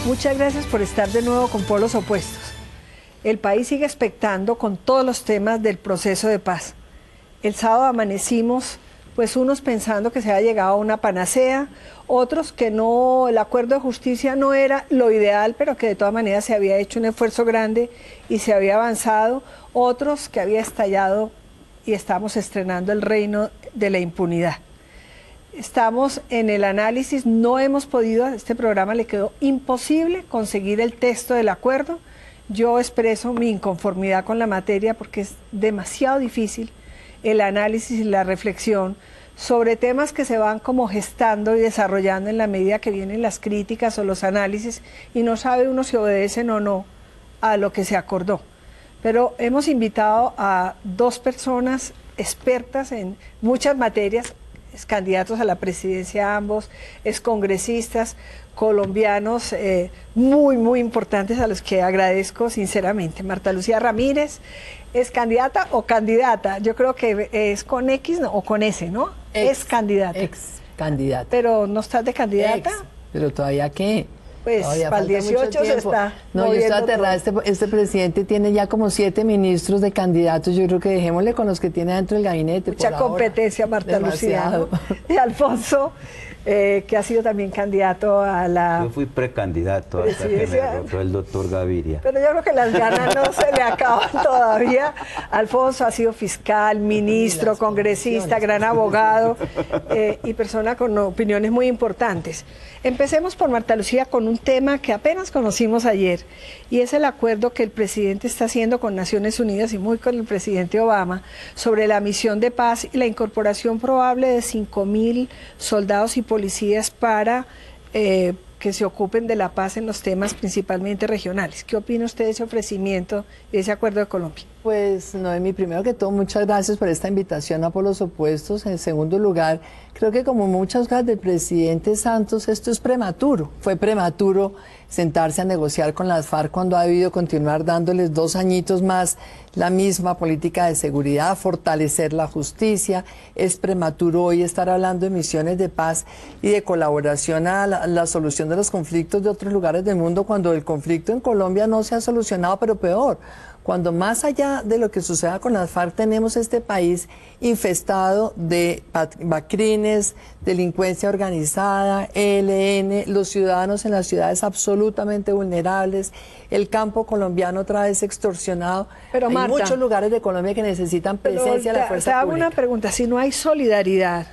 Muchas gracias por estar de nuevo con Polos Opuestos. El país sigue expectando con todos los temas del proceso de paz. El sábado amanecimos, pues unos pensando que se había llegado a una panacea, otros que no, el acuerdo de justicia no era lo ideal, pero que de todas maneras se había hecho un esfuerzo grande y se había avanzado, otros que había estallado y estamos estrenando el reino de la impunidad. Estamos en el análisis, no hemos podido, a este programa le quedó imposible conseguir el texto del acuerdo. Yo expreso mi inconformidad con la materia porque es demasiado difícil el análisis y la reflexión sobre temas que se van como gestando y desarrollando en la medida que vienen las críticas o los análisis y no sabe uno si obedecen o no a lo que se acordó. Pero hemos invitado a dos personas expertas en muchas materias, candidatos a la presidencia ambos, excongresistas colombianos muy importantes a los que agradezco sinceramente. Marta Lucía Ramírez, ¿es candidata o candidata? Yo creo que es con X o con S, ¿no? Es candidata. Ex candidata. Pero no estás de candidata. Pero todavía qué. Pues para el 18 se está. No, yo estoy aterrada. Este presidente tiene ya como 7 ministros de candidatos. Yo creo que dejémosle con los que tiene dentro del gabinete. Mucha competencia, Marta Lucía, ¿no? Y Alfonso, que ha sido también candidato a la... Yo fui precandidato hasta que me derrotó el doctor Gaviria. Pero yo creo que las ganas no se le acaban todavía. Alfonso ha sido fiscal, ministro, congresista, gran abogado y persona con opiniones muy importantes. Empecemos por Marta Lucía con un tema que apenas conocimos ayer y es el acuerdo que el presidente está haciendo con Naciones Unidas y muy con el presidente Obama sobre la misión de paz y la incorporación probable de 5.000 soldados y policías para que se ocupen de la paz en los temas principalmente regionales. ¿Qué opina usted de ese ofrecimiento y de ese acuerdo de Colombia? Pues, Noemi, primero que todo, muchas gracias por esta invitación a Polos Opuestos. En segundo lugar, creo que como muchas cosas del presidente Santos, esto es prematuro. Fue prematuro sentarse a negociar con las FARC cuando ha debido continuar dándoles 2 añitos más la misma política de seguridad, fortalecer la justicia. Es prematuro hoy estar hablando de misiones de paz y de colaboración a la solución de los conflictos de otros lugares del mundo cuando el conflicto en Colombia no se ha solucionado, pero peor. Cuando más allá de lo que suceda con las FARC tenemos este país infestado de bacrines, delincuencia organizada, ELN, los ciudadanos en las ciudades absolutamente vulnerables, el campo colombiano otra vez extorsionado. Pero hay Marta, muchos lugares de Colombia que necesitan presencia de la fuerza te hago pública. una pregunta, si no hay solidaridad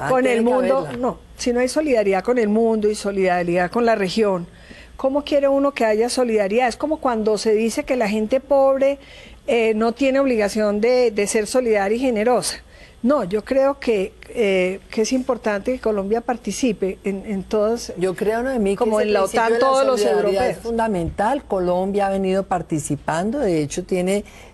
con el mundo, si no hay solidaridad con el mundo y solidaridad con la región, ¿cómo quiere uno que haya solidaridad? Es como cuando se dice que la gente pobre no tiene obligación de ser solidaria y generosa. No, yo creo que es importante que Colombia participe en todos. Yo creo, Noemí, como que en la OTAN todos los europeos. Es fundamental. Colombia ha venido participando, de hecho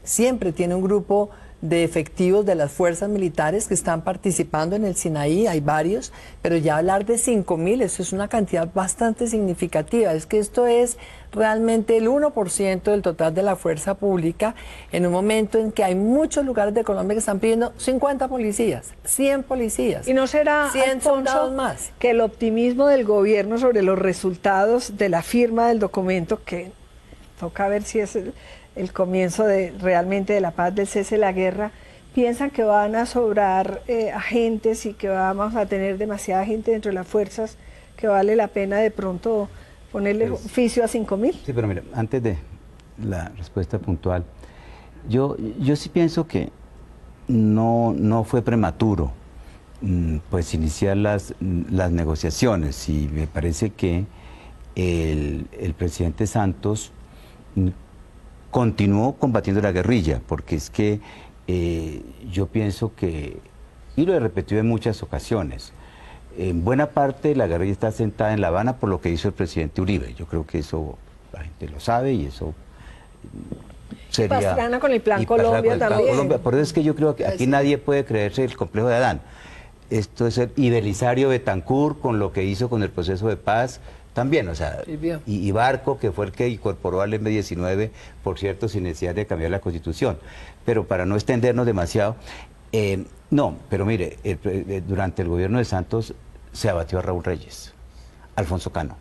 siempre tiene un grupo de efectivos de las fuerzas militares que están participando en el Sinaí, hay varios, pero ya hablar de 5.000, eso es una cantidad bastante significativa. Es que esto es realmente el 1% del total de la fuerza pública en un momento en que hay muchos lugares de Colombia que están pidiendo 50 policías, 100 policías. ¿Y no será, 100 soldados más? Que el optimismo del gobierno sobre los resultados de la firma del documento, que toca ver si es el comienzo realmente de la paz, del cese de la guerra, piensan que van a sobrar agentes y que vamos a tener demasiada gente dentro de las fuerzas, que vale la pena de pronto ponerle oficio a 5.000? Sí, pero mira, antes de la respuesta puntual, yo sí pienso que no fue prematuro pues iniciar las negociaciones, y me parece que el presidente Santos continuó combatiendo la guerrilla, porque es que yo pienso que, y lo he repetido en muchas ocasiones, en buena parte la guerrilla está sentada en La Habana por lo que hizo el presidente Uribe. Yo creo que eso la gente lo sabe y eso sería... Y Pastrana con el Plan Colombia también. Por eso es que yo creo que aquí nadie puede creerse el complejo de Adán. Esto es el Belisario Betancur con lo que hizo con el proceso de paz, también, o sea, y Barco, que fue el que incorporó al M-19, por cierto, sin necesidad de cambiar la Constitución. Pero para no extendernos demasiado, no, pero mire, durante el gobierno de Santos se abatió a Raúl Reyes, Alfonso Cano,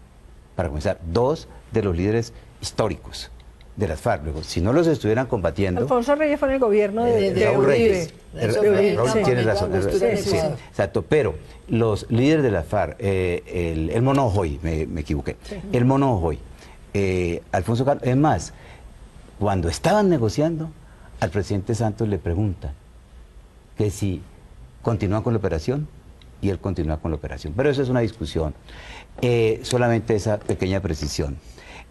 para comenzar, dos de los líderes históricos de las FARC. Luego, si no los estuvieran combatiendo... Alfonso Reyes fue en el gobierno de Raúl Uribe. Reyes. Raúl sí, tiene razón. sí. Exacto, pero los líderes de las FARC, el Mono Ojoy, me equivoqué, Sí. el Mono Ojoy, Alfonso Carlos, es más, cuando estaban negociando, al presidente Santos le preguntan que si continúan con la operación, y él continúa con la operación. Pero eso es una discusión. Solamente esa pequeña precisión.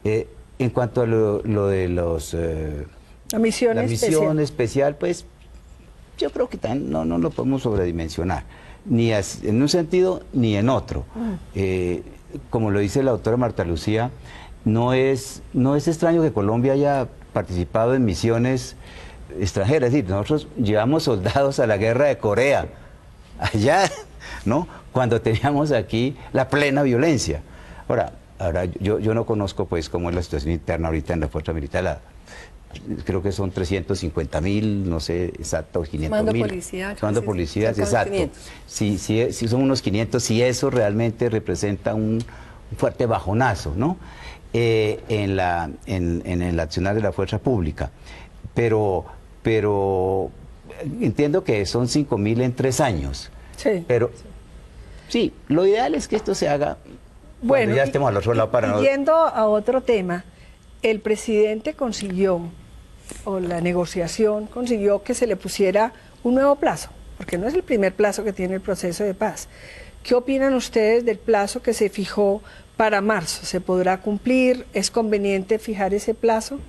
En cuanto a lo de La misión especial, pues yo creo que también no lo podemos sobredimensionar, ni en un sentido ni en otro. Como lo dice la doctora Marta Lucía, no es extraño que Colombia haya participado en misiones extranjeras. Es decir, nosotros llevamos soldados a la guerra de Corea, allá, ¿no? Cuando teníamos aquí la plena violencia. Ahora yo no conozco pues cómo es la situación interna ahorita en la fuerza militar. Creo que son 350.000, no sé exacto, 500.000. Mando policías, exacto. Si son unos 500, si eso realmente representa un fuerte bajonazo, ¿no? En el accionar de la fuerza pública. Pero entiendo que son 5.000 en 3 años. Sí. Pero sí, lo ideal es que esto se haga cuando ya estemos al otro lado para no... Yendo a otro tema, el presidente consiguió, o la negociación consiguió que se le pusiera un nuevo plazo, porque no es el primer plazo que tiene el proceso de paz. ¿Qué opinan ustedes del plazo que se fijó para marzo? ¿Se podrá cumplir? ¿Es conveniente fijar ese plazo?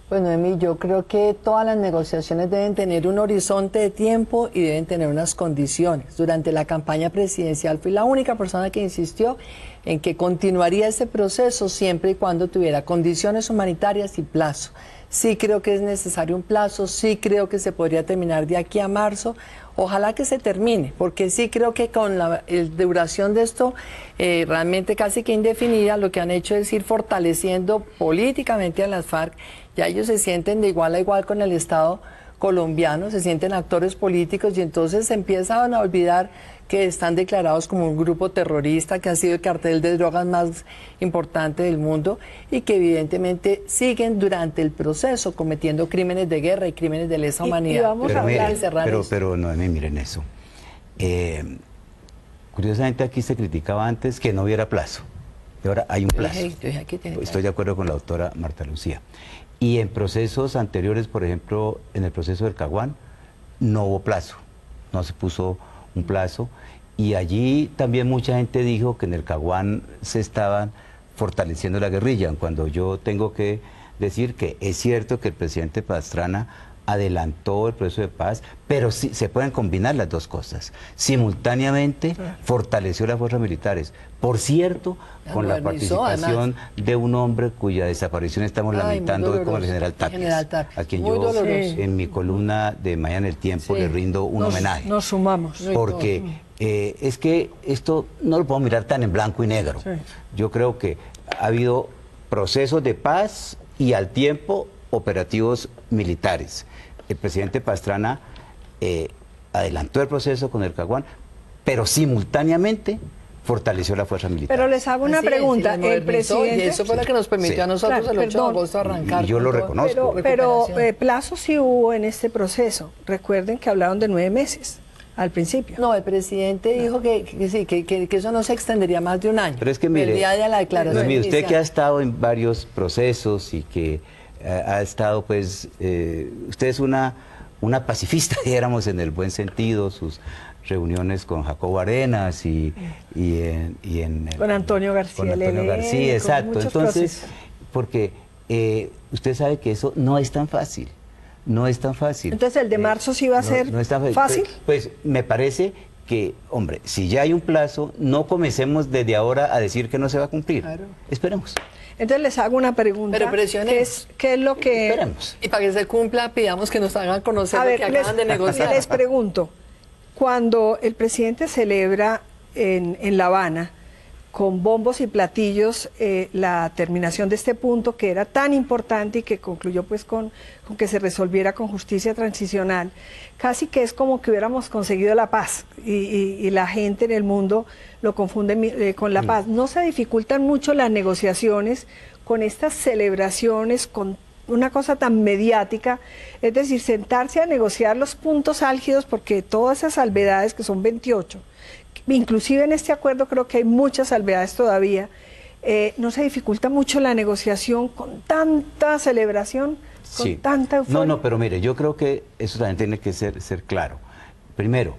Bueno, Emi, yo creo que todas las negociaciones deben tener un horizonte de tiempo y deben tener unas condiciones. Durante la campaña presidencial fui la única persona que insistió en que continuaría ese proceso siempre y cuando tuviera condiciones humanitarias y plazo. Sí creo que es necesario un plazo, sí creo que se podría terminar de aquí a marzo. Ojalá que se termine, porque sí creo que con la duración de esto realmente casi que indefinida, lo que han hecho es ir fortaleciendo políticamente a las FARC. Ya ellos se sienten de igual a igual con el Estado colombiano, se sienten actores políticos y entonces se empiezan a olvidar que están declarados como un grupo terrorista, que ha sido el cartel de drogas más importante del mundo y que evidentemente siguen durante el proceso cometiendo crímenes de guerra y crímenes de lesa humanidad. Y vamos a hablar pero no, miren eso. Curiosamente aquí se criticaba antes que no hubiera plazo. Y ahora hay un plazo. Estoy de acuerdo con la doctora Marta Lucía. Y en procesos anteriores, por ejemplo, en el proceso del Caguán, no hubo plazo, no se puso un plazo. Y allí también mucha gente dijo que en el Caguán se estaban fortaleciendo la guerrilla, cuando yo tengo que decir que es cierto que el presidente Pastrana adelantó el proceso de paz, pero sí se pueden combinar las dos cosas. Simultáneamente fortaleció las fuerzas militares. Por cierto, con la participación de un hombre cuya desaparición estamos lamentando hoy, como el general Tapias, a quien yo en mi columna de Mañana el Tiempo le rindo un homenaje. Nos sumamos. Porque es que esto no lo podemos mirar tan en blanco y negro. Yo creo que ha habido procesos de paz y al tiempo operativos militares. El presidente Pastrana adelantó el proceso con el Caguán, pero simultáneamente fortaleció la fuerza militar. Pero les hago una pregunta. El presidente... Y eso fue lo que nos permitió a nosotros el 8 de agosto arrancar. Y yo lo reconozco. Pero plazo sí hubo en este proceso. Recuerden que hablaron de 9 meses al principio. No, el presidente dijo que eso no se extendería más de un año. Pero es que mire, el día de la declaración mire, usted inicial. que ha estado en varios procesos y que ha estado, pues, usted es una pacifista, dijéramos, en el buen sentido, sus reuniones con Jacobo Arenas con Antonio García. Con Antonio García, exacto. Entonces, porque usted sabe que eso no es tan fácil. No es tan fácil. Entonces, ¿el de marzo sí va a ser fácil? Pues me parece que, hombre, si ya hay un plazo, no comencemos desde ahora a decir que no se va a cumplir. Claro. Esperemos. Entonces les hago una pregunta. Pero presionemos. ¿Qué es lo que...? Esperemos. Y para que se cumpla, pidamos que nos hagan conocer lo que acaban de negociar. Les pregunto, cuando el presidente celebra en La Habana con bombos y platillos la terminación de este punto que era tan importante y que concluyó pues con que se resolviera con justicia transicional. Casi que es como que hubiéramos conseguido la paz y la gente en el mundo lo confunde con la paz. No se dificultan mucho las negociaciones con estas celebraciones, con una cosa tan mediática, es decir, sentarse a negociar los puntos álgidos, porque todas esas salvedades, que son 28, inclusive en este acuerdo creo que hay muchas salvedades todavía, no se dificulta mucho la negociación con tanta celebración, con tanta euforia. No, pero mire, yo creo que eso también tiene que ser claro. Primero,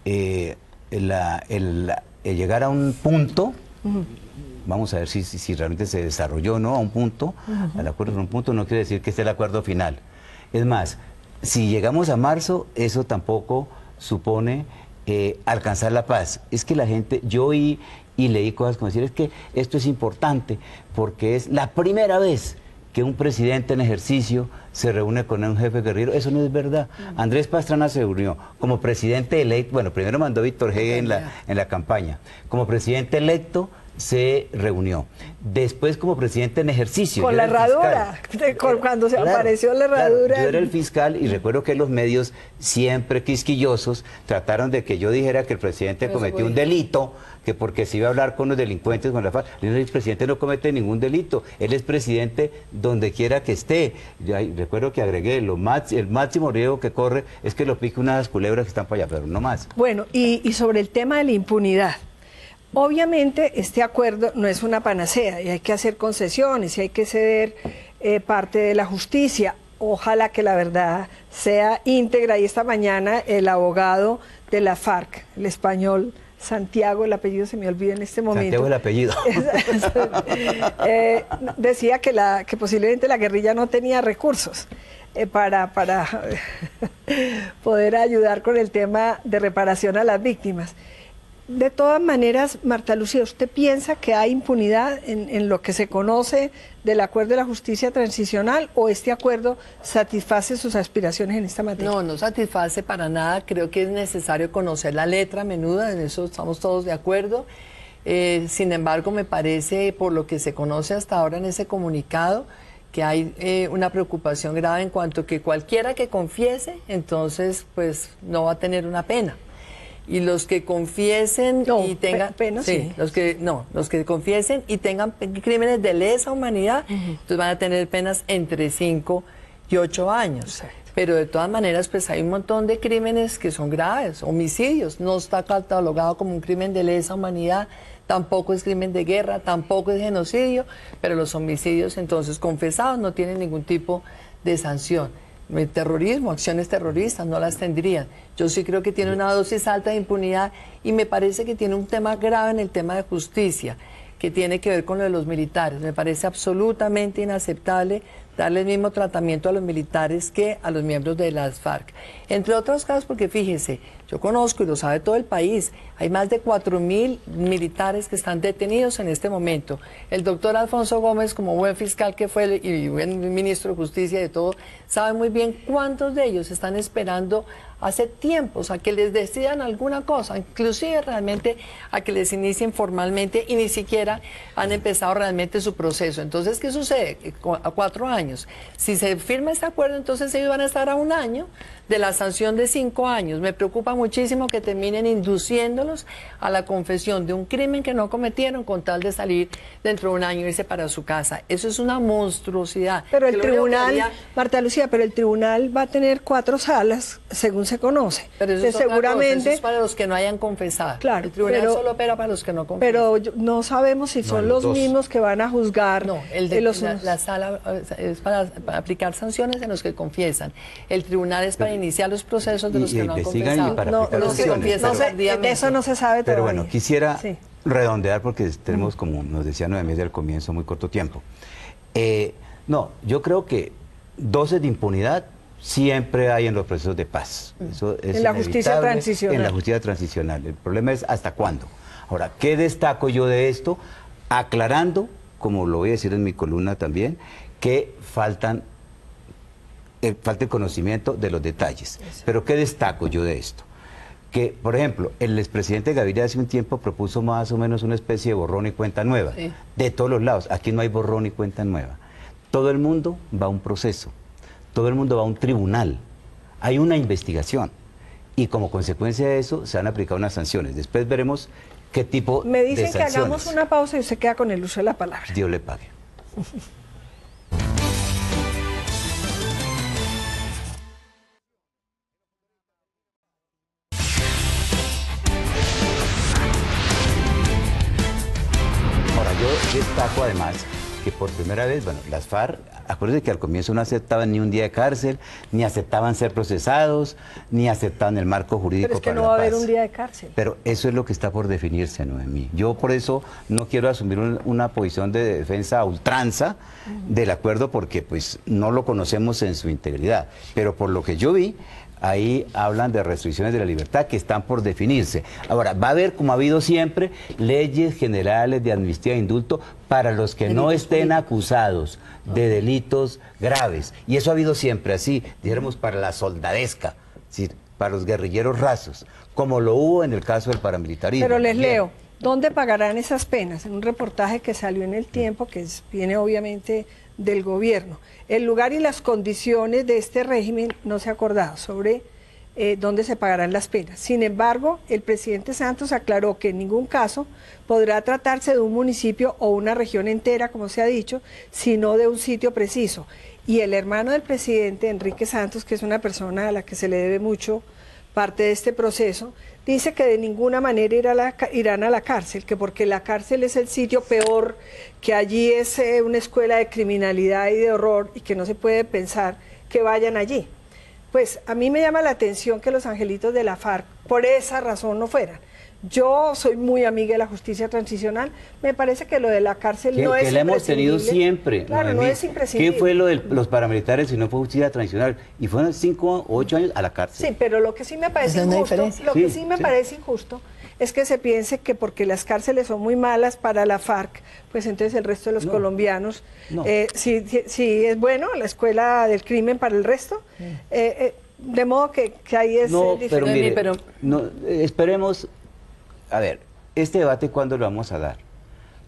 el llegar a un punto, vamos a ver si realmente se desarrolló o no a un punto, al acuerdo en un punto no quiere decir que esté el acuerdo final. Es más, si llegamos a marzo, eso tampoco supone alcanzar la paz. Es que la gente, yo oí y leí cosas como decir, es que esto es importante porque es la primera vez que un presidente en ejercicio se reúne con un jefe guerrillero. Eso no es verdad. Andrés Pastrana se reunió como presidente electo, bueno, primero mandó Víctor G. en la campaña, como presidente electo se reunió. Después como presidente en ejercicio. Con la herradura, cuando se apareció la herradura. Claro, yo era el fiscal y recuerdo que los medios, siempre quisquillosos, trataron de que yo dijera que el presidente cometió un delito, que porque se iba a hablar con los delincuentes, con la FARC. El presidente no comete ningún delito, él es presidente donde quiera que esté. Recuerdo que agregué, el máximo riesgo que corre es que lo pique unas culebras que están para allá, pero no más. Bueno, y sobre el tema de la impunidad. Obviamente este acuerdo no es una panacea y hay que hacer concesiones y hay que ceder parte de la justicia. Ojalá que la verdad sea íntegra, y esta mañana el abogado de la FARC, el español Santiago, el apellido se me olvida en este momento. Santiago el apellido. Decía que posiblemente la guerrilla no tenía recursos para poder ayudar con el tema de reparación a las víctimas. De todas maneras, Marta Lucía, ¿usted piensa que hay impunidad en lo que se conoce del acuerdo de la justicia transicional, o este acuerdo satisface sus aspiraciones en esta materia? No, no satisface para nada. Creo que es necesario conocer la letra menuda, en eso estamos todos de acuerdo. Sin embargo, me parece, por lo que se conoce hasta ahora en ese comunicado, que hay una preocupación grave en cuanto que cualquiera que confiese, entonces pues no va a tener una pena. Y los que confiesen y tengan los que confiesen y tengan crímenes de lesa humanidad, entonces van a tener penas entre 5 y 8 años. Exacto. Pero de todas maneras, pues hay un montón de crímenes que son graves, homicidios, no está catalogado como un crimen de lesa humanidad, tampoco es crimen de guerra, tampoco es genocidio, pero los homicidios entonces confesados no tienen ningún tipo de sanción. El terrorismo, acciones terroristas, no las tendrían. Yo sí creo que tiene una dosis alta de impunidad y me parece que tiene un tema grave en el tema de justicia, que tiene que ver con lo de los militares. Me parece absolutamente inaceptable darle el mismo tratamiento a los militares que a los miembros de las FARC. Entre otras cosas porque fíjese, yo conozco y lo sabe todo el país, hay más de 4.000 militares que están detenidos en este momento. El doctor Alfonso Gómez, como buen fiscal que fue y buen ministro de Justicia y de todo, sabe muy bien cuántos de ellos están esperando hace tiempos a que les decidan alguna cosa, inclusive realmente a que les inicien formalmente y ni siquiera han empezado realmente su proceso. Entonces, ¿qué sucede? A 4 años. Si se firma este acuerdo, entonces ellos van a estar a 1 año de la sanción de 5 años. Me preocupa muchísimo que terminen induciéndolos a la confesión de un crimen que no cometieron con tal de salir dentro de 1 año y irse para su casa. Eso es una monstruosidad. Pero el tribunal, Marta Lucía, pero el tribunal va a tener 4 salas, según se conoce. Pero eso es seguramente eso es para los que no hayan confesado. Claro, el tribunal solo opera para los que no confesan. Pero no sabemos si son los mismos que van a juzgar. No, la sala es para aplicar sanciones en los que confiesan. El tribunal es para iniciar los procesos de los que no han confesado. De eso no se sabe todavía. Pero bueno, quisiera redondear porque tenemos, como nos decía Noemí desde el comienzo, muy corto tiempo. No, yo creo que dosis de impunidad siempre hay en los procesos de paz. Eso es en la justicia transicional. En la justicia transicional. El problema es hasta cuándo. Ahora, ¿qué destaco yo de esto? Aclarando, como lo voy a decir en mi columna también, que falta el conocimiento de los detalles. Pero ¿qué destaco yo de esto? que, por ejemplo, el expresidente Gaviria hace un tiempo propuso más o menos una especie de borrón y cuenta nueva, de todos los lados. Aquí no hay borrón y cuenta nueva. Todo el mundo va a un proceso, todo el mundo va a un tribunal, hay una investigación y como consecuencia de eso se han aplicado unas sanciones. Después veremos qué tipo de sanciones. Me dicen que hagamos una pausa y usted queda con el uso de la palabra. Dios le pague. Ahora, yo destaco además que por primera vez, bueno, las FARC, acuérdense que al comienzo no aceptaban ni un día de cárcel, ni aceptaban ser procesados, ni aceptaban el marco jurídico. Pero es que para no va a la haber paz. un día de cárcel. Pero eso es lo que está por definirse, Noemí. Yo por eso no quiero asumir una posición de defensa a ultranza del acuerdo porque pues no lo conocemos en su integridad. Pero por lo que yo vi, ahí hablan de restricciones de la libertad que están por definirse. Ahora, va a haber, como ha habido siempre, leyes generales de amnistía e indulto para los que no estén acusados de delitos graves. Y eso ha habido siempre así, dijéramos, para la soldadesca, ¿sí? Para los guerrilleros rasos, como lo hubo en el caso del paramilitarismo. Pero les leo, ¿dónde pagarán esas penas? En un reportaje que salió en El Tiempo, que viene obviamente del gobierno. El lugar y las condiciones de este régimen no se ha acordado sobre dónde se pagarán las penas. Sin embargo, el presidente Santos aclaró que en ningún caso podrá tratarse de un municipio o una región entera, como se ha dicho, sino de un sitio preciso. Y el hermano del presidente, Enrique Santos, que es una persona a la que se le debe mucho parte de este proceso, dice que de ninguna manera irán a la cárcel, que porque la cárcel es el sitio peor, que allí es una escuela de criminalidad y de horror y que no se puede pensar que vayan allí. Pues a mí me llama la atención que los angelitos de la FARC por esa razón no fueran. Yo soy muy amiga de la justicia transicional, me parece que lo de la cárcel no es imprescindible. Que la hemos tenido siempre. Claro, no es imprescindible. ¿Qué fue lo de los paramilitares si no fue justicia transicional? Y fueron 5 o 8 años a la cárcel. Sí, pero lo que sí me parece injusto, es que se piense que porque las cárceles son muy malas para la FARC, pues entonces el resto de los colombianos, si es bueno la escuela del crimen para el resto, de modo que ahí es diferente. Pero esperemos. A ver, este debate, ¿cuándo lo vamos a dar?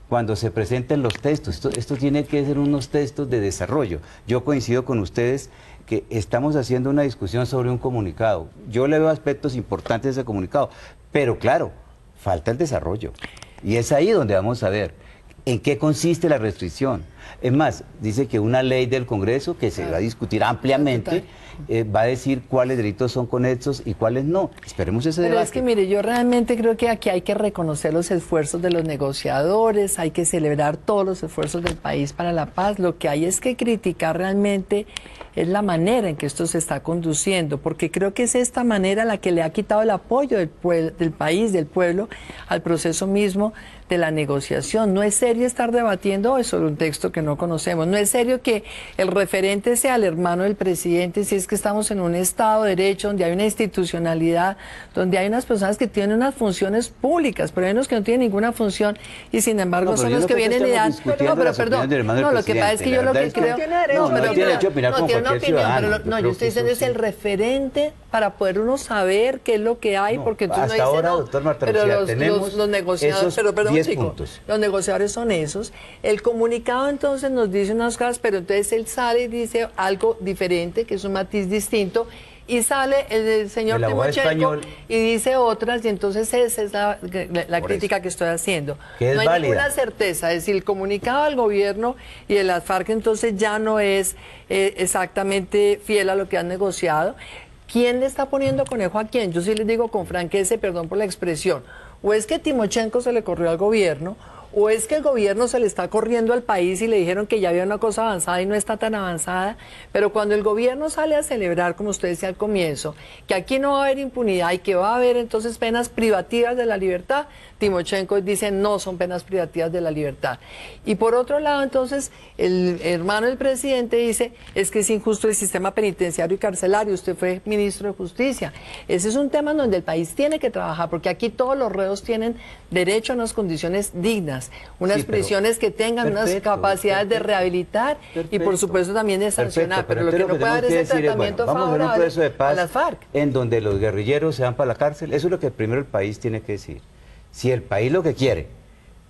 Cuando se presenten los textos. Esto tiene que ser unos textos de desarrollo. Yo coincido con ustedes que estamos haciendo una discusión sobre un comunicado. Yo le veo aspectos importantes de ese comunicado, pero claro, falta el desarrollo. Y es ahí donde vamos a ver en qué consiste la restricción. Es más, dice que una ley del Congreso que se va a discutir ampliamente va a decir cuáles delitos son conexos y cuáles no. Esperemos ese debate. Pero es que mire, yo realmente creo que aquí hay que reconocer los esfuerzos de los negociadores, hay que celebrar todos los esfuerzos del país para la paz. Lo que hay es que criticar realmente es la manera en que esto se está conduciendo, porque creo que es esta manera la que le ha quitado el apoyo del país, del pueblo, al proceso mismo de la negociación. No es serio estar debatiendo hoy sobre un texto que no conocemos, no es serio que el referente sea el hermano del presidente, si es que estamos en un Estado de Derecho, donde hay una institucionalidad, donde hay unas personas que tienen unas funciones públicas, pero hay unos que no tienen ninguna función y sin embargo son los que vienen y dan... No, pero perdón, no, lo que pasa es que yo lo que creo... No tiene derecho a opinar como cualquier ciudadano. No, yo estoy diciendo es el referente para poder uno saber qué es lo que hay, porque entonces hasta no dice, ahora, doctor Marta pero Lucía, los negociadores, pero perdón, 10 chico, puntos. Los negociadores son esos. El comunicado entonces nos dice unas cosas, pero entonces él sale y dice algo diferente, que es un matiz distinto, y sale el señor Timochenko y dice otras, y entonces esa es la crítica que estoy haciendo. No hay ninguna certeza, es decir, el comunicado del gobierno y de las FARC entonces ya no es exactamente fiel a lo que han negociado. ¿Quién le está poniendo conejo a quién? Yo sí les digo con franqueza, perdón por la expresión, o es que Timochenko se le corrió al gobierno, o es que el gobierno se le está corriendo al país y le dijeron que ya había una cosa avanzada y no está tan avanzada, pero cuando el gobierno sale a celebrar, como usted decía al comienzo, que aquí no va a haber impunidad y que va a haber entonces penas privativas de la libertad, Timochenko dice no son penas privativas de la libertad. Y por otro lado entonces el hermano del presidente dice es que es injusto el sistema penitenciario y carcelario, usted fue ministro de Justicia. Ese es un tema en donde el país tiene que trabajar, porque aquí todos los reos tienen derecho a unas condiciones dignas. dignas, unas prisiones que tengan unas capacidades de rehabilitar y por supuesto también de sancionar, pero lo que no puede haber es el tratamiento favorable a las FARC. En donde los guerrilleros se van para la cárcel, eso es lo que primero el país tiene que decir. Si el país lo que quiere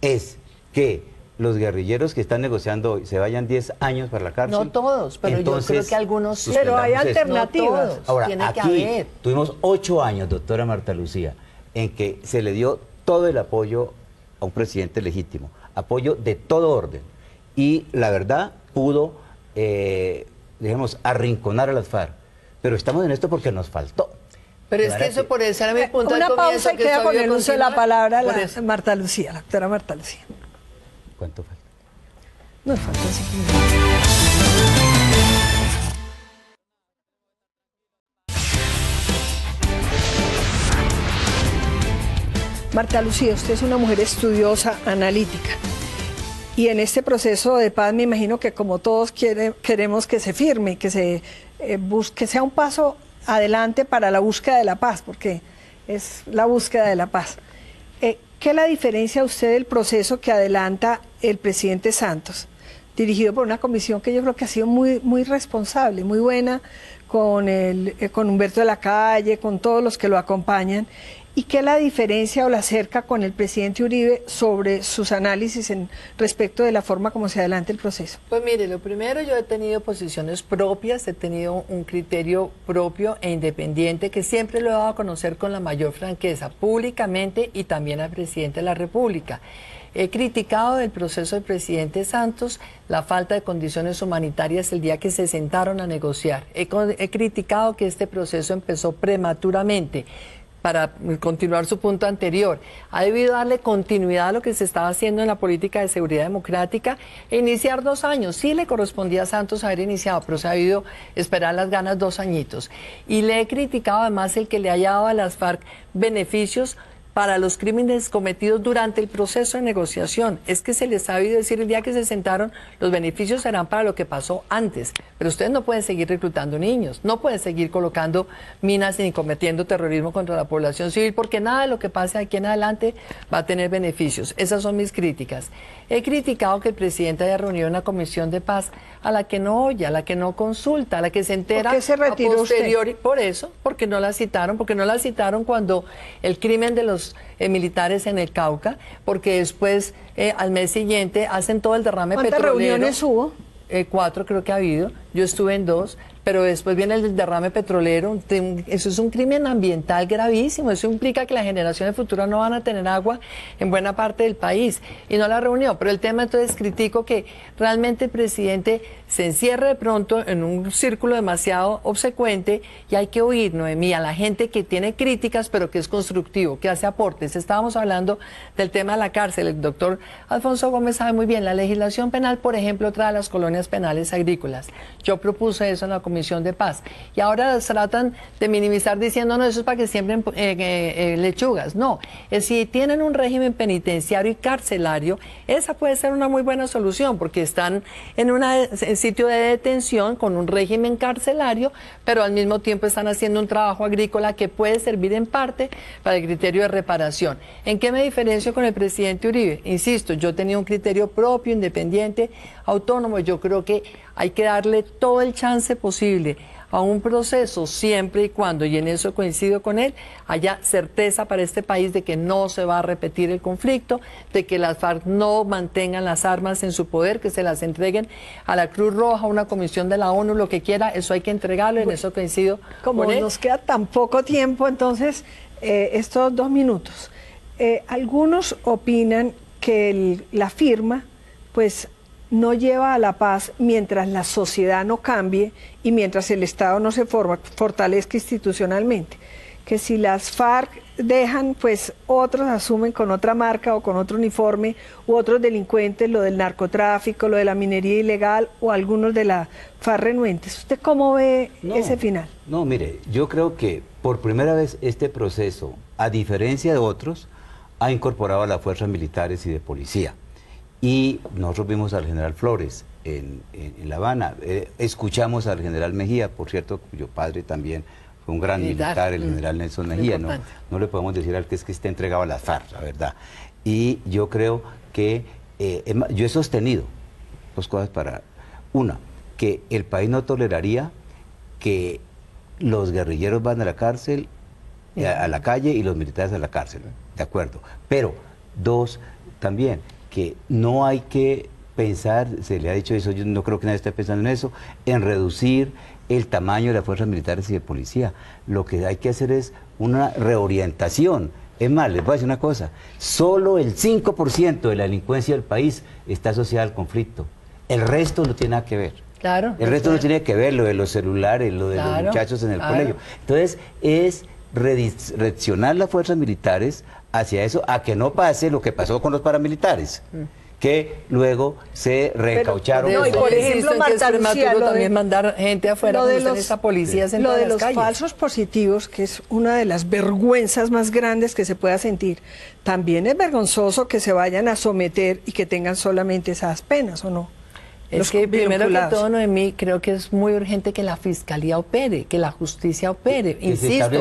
es que los guerrilleros que están negociando hoy se vayan 10 años para la cárcel. No todos, pero yo creo que algunos sí. Pero hay alternativas. No todos. Ahora, tiene aquí que haber. tuvimos 8 años, doctora Marta Lucía, en que se le dio todo el apoyo a un presidente legítimo, apoyo de todo orden. Y la verdad pudo, digamos, arrinconar a las FARC. Pero estamos en esto porque nos faltó. Pero es que eso por eso era mi punto de comienzo. Una pausa y queda con el uso de la palabra la doctora Marta Lucía. ¿Cuánto falta? Nos faltan 5 minutos. Marta Lucía, usted es una mujer estudiosa, analítica. Y en este proceso de paz me imagino que como todos queremos que se firme, que sea un paso adelante para la búsqueda de la paz, porque es la búsqueda de la paz. ¿Qué la diferencia a usted del proceso que adelanta el presidente Santos, dirigido por una comisión que yo creo que ha sido muy responsable, muy buena, con Humberto de la Calle, con todos los que lo acompañan? ¿Y qué la diferencia o la acerca con el presidente Uribe sobre sus análisis respecto de la forma como se adelanta el proceso? Pues mire, lo primero, yo he tenido posiciones propias, he tenido un criterio propio e independiente que siempre lo he dado a conocer con la mayor franqueza, públicamente y también al presidente de la República. He criticado del proceso del presidente Santos la falta de condiciones humanitarias el día que se sentaron a negociar. He criticado que este proceso empezó prematuramente. Para continuar su punto anterior, ha debido darle continuidad a lo que se estaba haciendo en la política de seguridad democrática e iniciar 2 años. Sí le correspondía a Santos haber iniciado, pero se ha debido esperar las ganas 2 añitos. Y le he criticado además el que le haya dado a las FARC beneficios para los crímenes cometidos durante el proceso de negociación. Es que se les ha oído decir el día que se sentaron, los beneficios serán para lo que pasó antes. Pero ustedes no pueden seguir reclutando niños, no pueden seguir colocando minas ni cometiendo terrorismo contra la población civil, porque nada de lo que pase aquí en adelante va a tener beneficios. Esas son mis críticas. He criticado que el presidente haya reunido una comisión de paz a la que no oye, a la que no consulta, a la que se entera ¿Por qué se retiró a posteriori. usted? Por eso, porque no la citaron cuando el crimen de los militares en el Cauca, porque después al mes siguiente hacen todo el derrame petrolero. ¿Cuántas reuniones hubo? 4 creo que ha habido, yo estuve en 2, pero después viene el derrame petrolero. Eso es un crimen ambiental gravísimo, eso implica que las generaciones futuras no van a tener agua en buena parte del país, y no la reunió. Pero el tema, entonces, critico que realmente el presidente se encierre de pronto en un círculo demasiado obsecuente, y hay que oír, Noemí, a la gente que tiene críticas pero que es constructivo, que hace aportes. Estábamos hablando del tema de la cárcel, el doctor Alfonso Gómez sabe muy bien, la legislación penal, por ejemplo, trae las colonias penales agrícolas. Yo propuse eso en la Comisión de Paz, y ahora tratan de minimizar diciendo, no, eso es para que siembren lechugas. No, si tienen un régimen penitenciario y carcelario, esa puede ser una muy buena solución, porque están en un sitio de detención con un régimen carcelario, pero al mismo tiempo están haciendo un trabajo agrícola que puede servir en parte para el criterio de reparación. ¿En qué me diferencio con el presidente Uribe? Insisto, yo tenía un criterio propio, independiente, autónomo. Yo creo que hay que darle todo el chance posible a un proceso, siempre y cuando, y en eso coincido con él, haya certeza para este país de que no se va a repetir el conflicto, de que las FARC no mantengan las armas en su poder, que se las entreguen a la Cruz Roja, a una comisión de la ONU, lo que quiera, eso hay que entregarlo, en eso coincido como con él. Nos queda tan poco tiempo, entonces, estos 2 minutos. Algunos opinan que la firma, pues, no lleva a la paz mientras la sociedad no cambie y mientras el Estado no se fortalezca institucionalmente. Que si las FARC dejan, pues otros asumen con otra marca o con otro uniforme, u otros delincuentes, lo del narcotráfico, lo de la minería ilegal, o algunos de la FARC renuentes. ¿Usted cómo ve ese final? No, mire, yo creo que por primera vez este proceso, a diferencia de otros, ha incorporado a las fuerzas militares y de policía. Y nosotros vimos al general Flores en La Habana, escuchamos al general Mejía, por cierto, cuyo padre también fue un gran militar, el general Nelson Mejía. No le podemos decir al que esté entregado a las FARC, la verdad. Y yo creo que yo he sostenido dos cosas para... Una, que el país no toleraría que los guerrilleros van a la cárcel, a la calle, y los militares a la cárcel, de acuerdo. Pero, dos, también, que no hay que pensar, se le ha dicho eso, yo no creo que nadie esté pensando en eso, en reducir el tamaño de las fuerzas militares y de policía. Lo que hay que hacer es una reorientación. Es más, les voy a decir una cosa, solo el 5% de la delincuencia del país está asociada al conflicto. El resto no tiene nada que ver. Claro. El resto no tiene que ver, lo de los celulares, lo de los muchachos en el colegio. Entonces, es redireccionar las fuerzas militares hacia eso, a que no pase lo que pasó con los paramilitares. Que luego se recaucharon. No, y por ejemplo, Marta Lucía, también mandar gente afuera, policías en lo todas de las los calles. falsos positivos, que es una de las vergüenzas más grandes que se pueda sentir, también es vergonzoso que se vayan a someter y que tengan solamente esas penas, ¿o no? Es que primero que todo, Noemí, creo que es muy urgente que la fiscalía opere, que la justicia opere. Insisto, de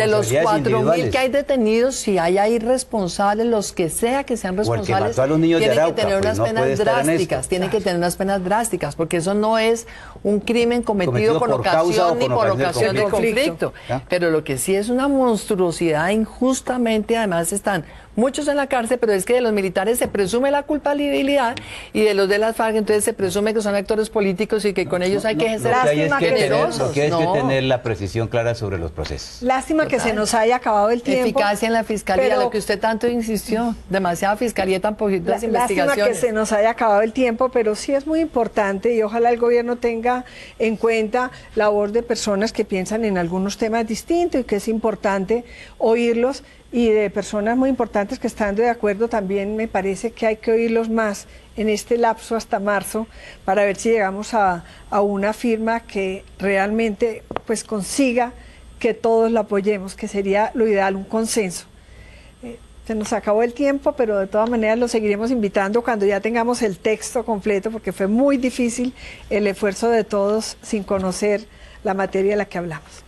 los 4.000 que hay detenidos, si hay ahí responsables, los que sea que sean responsables, tienen que tener unas penas drásticas, tienen que tener unas penas drásticas, porque eso no es un crimen cometido por ocasión ni por ocasión de conflicto. Pero lo que sí es una monstruosidad injustamente, además están muchos en la cárcel, pero es que de los militares se presume la culpabilidad y de los de las FARC entonces se presume que son actores políticos y que con ellos hay que ejercer generosos. Lo que hay que tener la precisión clara sobre los procesos. Lástima que se nos haya acabado el tiempo. Eficacia en la fiscalía, lo que usted tanto insistió. Demasiada fiscalía, tan poquitas investigaciones. Lástima que se nos haya acabado el tiempo, pero sí es muy importante y ojalá el gobierno tenga en cuenta la voz de personas que piensan en algunos temas distintos y que es importante oírlos, y de personas muy importantes que estando de acuerdo también me parece que hay que oírlos más en este lapso hasta marzo para ver si llegamos a una firma que realmente pues consiga que todos la apoyemos, que sería lo ideal, un consenso. Se nos acabó el tiempo, pero de todas maneras lo seguiremos invitando cuando ya tengamos el texto completo, porque fue muy difícil el esfuerzo de todos sin conocer la materia de la que hablamos.